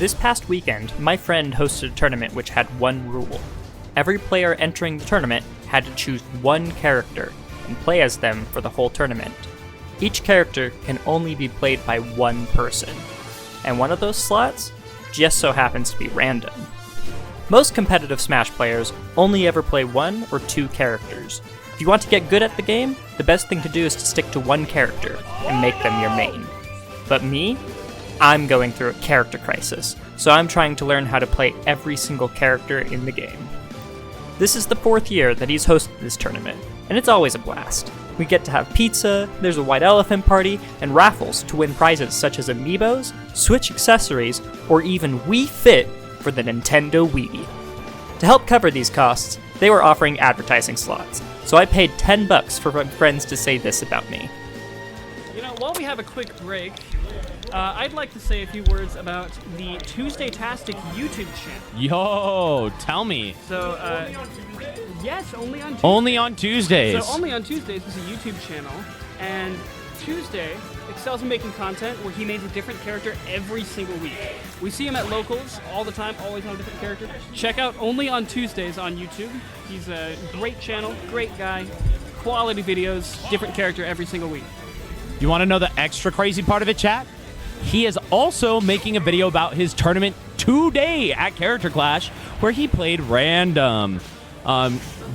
This past weekend, my friend hosted a tournament which had one rule. Every player entering the tournament had to choose one character and play as them for the whole tournament. Each character can only be played by one person, and one of those slots just so happens to be random. Most competitive Smash players only ever play one or two characters. If you want to get good at the game, the best thing to do is to stick to one character and make them your main. But me? I'm going through a character crisis, so I'm trying to learn how to play every single character in the game. This is the 4th year that he's hosted this tournament, and it's always a blast. We get to have pizza, there's a white elephant party, and raffles to win prizes such as amiibos, Switch accessories, or even Wii Fit for the Nintendo Wii. To help cover these costs, they were offering advertising slots, so I paid $10 for my friends to say this about me. You know, while we have a quick break, I'd like to say a few words about the Tuesday-tastic YouTube channel. Yo, tell me. So, yes, only on Tuesdays. Only on Tuesdays. So only on Tuesdays is a YouTube channel, and Tuesday excels in making content where he makes a different character every single week. We see him at locals all the time, always on a different character. Check out Only on Tuesdays on YouTube. He's a great channel, great guy, quality videos, different character every single week. You want to know the extra crazy part of it, chat? He is also making a video about his tournament today at Character Clash, where he played random.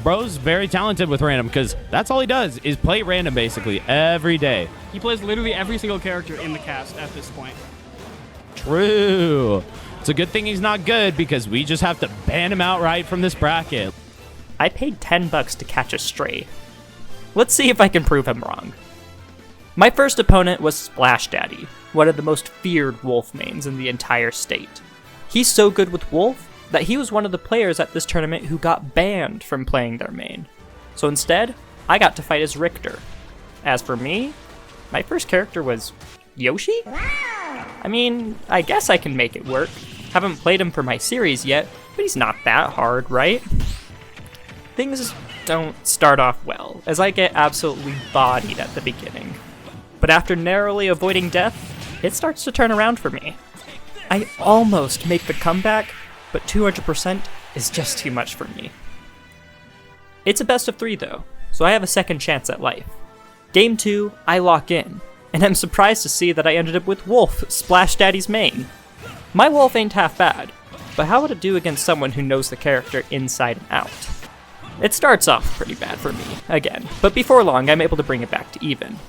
Bro's very talented with random, because that's all he does, is play random basically every day. He plays literally every single character in the cast at this point. True. It's a good thing he's not good, because we just have to ban him outright from this bracket. I paid $10 to catch a stray. Let's see if I can prove him wrong. My first opponent was Splash Daddy, one of the most feared Wolf mains in the entire state. He's so good with Wolf that he was one of the players at this tournament who got banned from playing their main. So instead, I got to fight as Richter. As for me, my first character was Yoshi? I mean, I guess I can make it work. Haven't played him for my series yet, but he's not that hard, right? Things don't start off well, as I get absolutely bodied at the beginning. But after narrowly avoiding death, it starts to turn around for me. I almost make the comeback, but 200% is just too much for me. It's a best of 3 though, so I have a second chance at life. Game 2, I lock in, and I'm surprised to see that I ended up with Wolf, Splash Daddy's main. My Wolf ain't half bad, but how would it do against someone who knows the character inside and out? It starts off pretty bad for me, again, but before long I'm able to bring it back to even.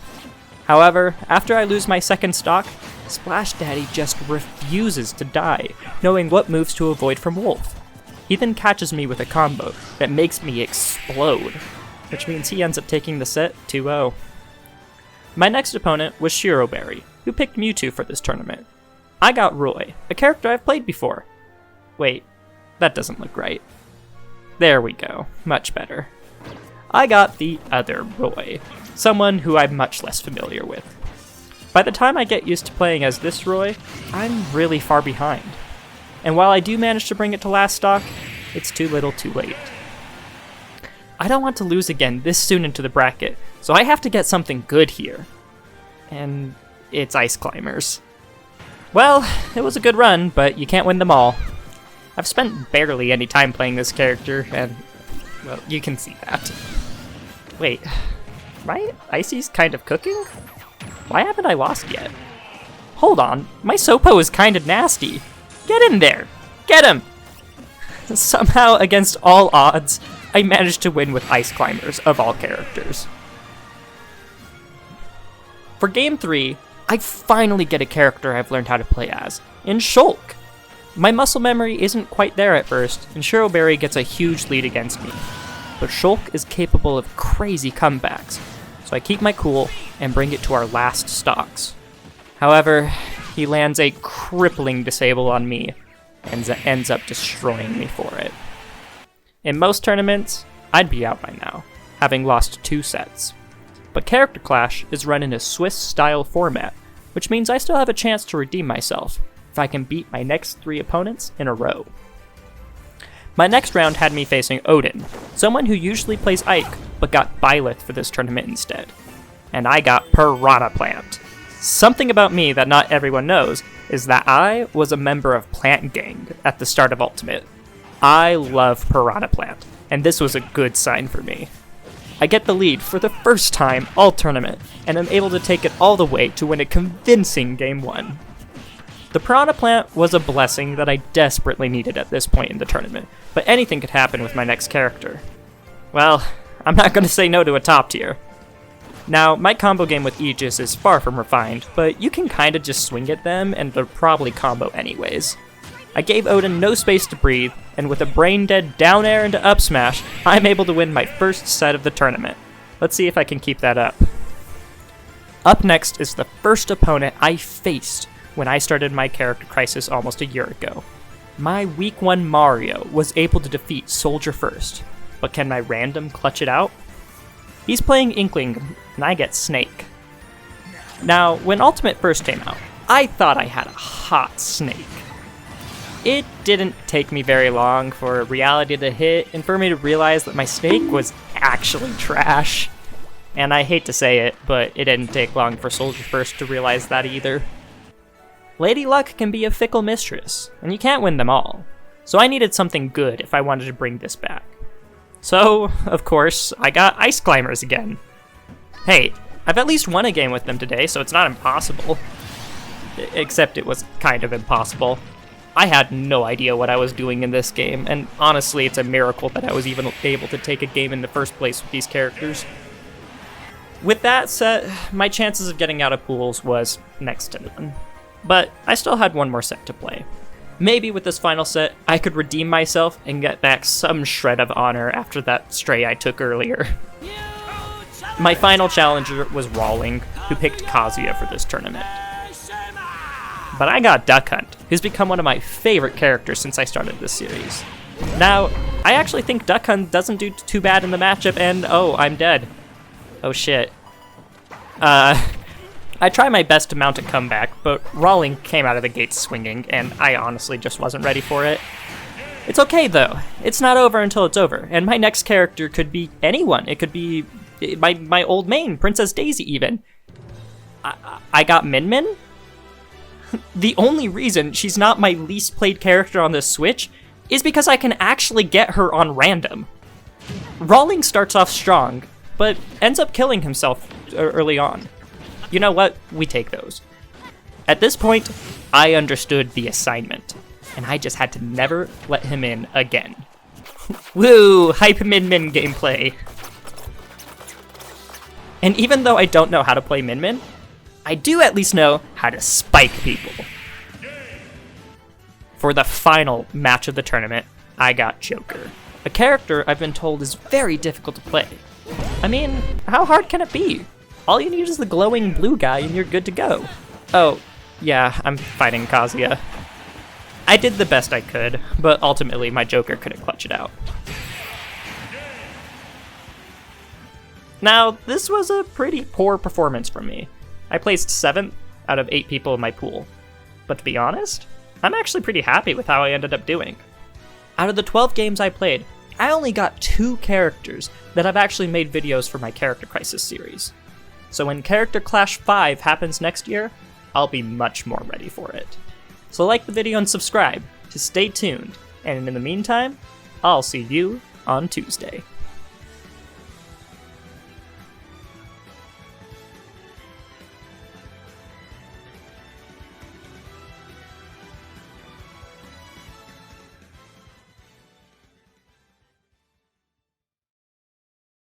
However, after I lose my second stock, Splash Daddy just refuses to die, knowing what moves to avoid from Wolf. He then catches me with a combo that makes me explode, which means he ends up taking the set 2-0. My next opponent was Shiroberry, who picked Mewtwo for this tournament. I got Roy, a character I've played before. Wait, that doesn't look right. There we go, much better. I got the other Roy, someone who I'm much less familiar with. By the time I get used to playing as this Roy, I'm really far behind. And while I do manage to bring it to last stock, it's too little too late. I don't want to lose again this soon into the bracket, so I have to get something good here. And it's Ice Climbers. Well, it was a good run, but you can't win them all. I've spent barely any time playing this character, and, well, you can see that. Wait, my Icy's kind of cooking? Why haven't I lost yet? Hold on, my Sopo is kind of nasty. Get in there! Get him! Somehow, against all odds, I managed to win with Ice Climbers, of all characters. For Game 3, I finally get a character I've learned how to play as, in Shulk. My muscle memory isn't quite there at first, and Shiroberry gets a huge lead against me. But Shulk is capable of crazy comebacks, so I keep my cool and bring it to our last stocks. However, he lands a crippling disable on me, and ends up destroying me for it. In most tournaments, I'd be out by now, having lost 2 sets. But Character Clash is run in a Swiss-style format, which means I still have a chance to redeem myself if I can beat my next 3 opponents in a row. My next round had me facing Odin, someone who usually plays Ike, but got Byleth for this tournament instead. And I got Piranha Plant. Something about me that not everyone knows is that I was a member of Plant Gang at the start of Ultimate. I love Piranha Plant, and this was a good sign for me. I get the lead for the first time all tournament, and am able to take it all the way to win a convincing Game 1. The Piranha Plant was a blessing that I desperately needed at this point in the tournament, but anything could happen with my next character. Well, I'm not going to say no to a top tier. Now, my combo game with Aegis is far from refined, but you can kinda just swing at them and they'll probably combo anyways. I gave Odin no space to breathe, and with a brain-dead down air into up smash, I'm able to win my first set of the tournament. Let's see if I can keep that up. Up next is the first opponent I faced when I started my character crisis almost a year ago. My week 1 Mario was able to defeat Soldier first, but can my random clutch it out? He's playing Inkling, and I get Snake. Now, when Ultimate first came out, I thought I had a hot Snake. It didn't take me very long for reality to hit and for me to realize that my Snake was actually trash. And I hate to say it, but it didn't take long for Soldier First to realize that either. Lady Luck can be a fickle mistress, and you can't win them all. So I needed something good if I wanted to bring this back. So, of course, I got Ice Climbers again. Hey, I've at least won a game with them today, so it's not impossible. Except it was kind of impossible. I had no idea what I was doing in this game, and honestly, it's a miracle that I was even able to take a game in the first place with these characters. With that said, my chances of getting out of pools was next to none. But I still had one more set to play. Maybe with this final set, I could redeem myself and get back some shred of honor after that stray I took earlier. My final challenger was Rawling, who picked Kazuya for this tournament. But I got Duck Hunt, who's become one of my favorite characters since I started this series. Now, I actually think Duck Hunt doesn't do too bad in the matchup, and oh, I'm dead. Oh shit. I tried my best to mount a comeback, but Rawling came out of the gate swinging, and I honestly just wasn't ready for it. It's okay though, it's not over until it's over, and my next character could be anyone. It could be my old main, Princess Daisy even. I got Min Min? The only reason she's not my least played character on this Switch is because I can actually get her on random. Rawling starts off strong, but ends up killing himself early on. You know what? We take those. At this point, I understood the assignment, and I just had to never let him in again. Woo! Hype Min Min gameplay! And even though I don't know how to play Min Min, I do at least know how to spike people. For the final match of the tournament, I got Joker, a character I've been told is very difficult to play. I mean, how hard can it be? All you need is the glowing blue guy and you're good to go. Oh, yeah, I'm fighting Kazuya. I did the best I could, but ultimately my Joker couldn't clutch it out. Now, this was a pretty poor performance from me. I placed 7th out of 8 people in my pool. But to be honest, I'm actually pretty happy with how I ended up doing. Out of the 12 games I played, I only got 2 characters that I've actually made videos for my Character Crisis series. So when Character Clash 5 happens next year, I'll be much more ready for it. So like the video and subscribe to stay tuned, and in the meantime, I'll see you on Tuesday.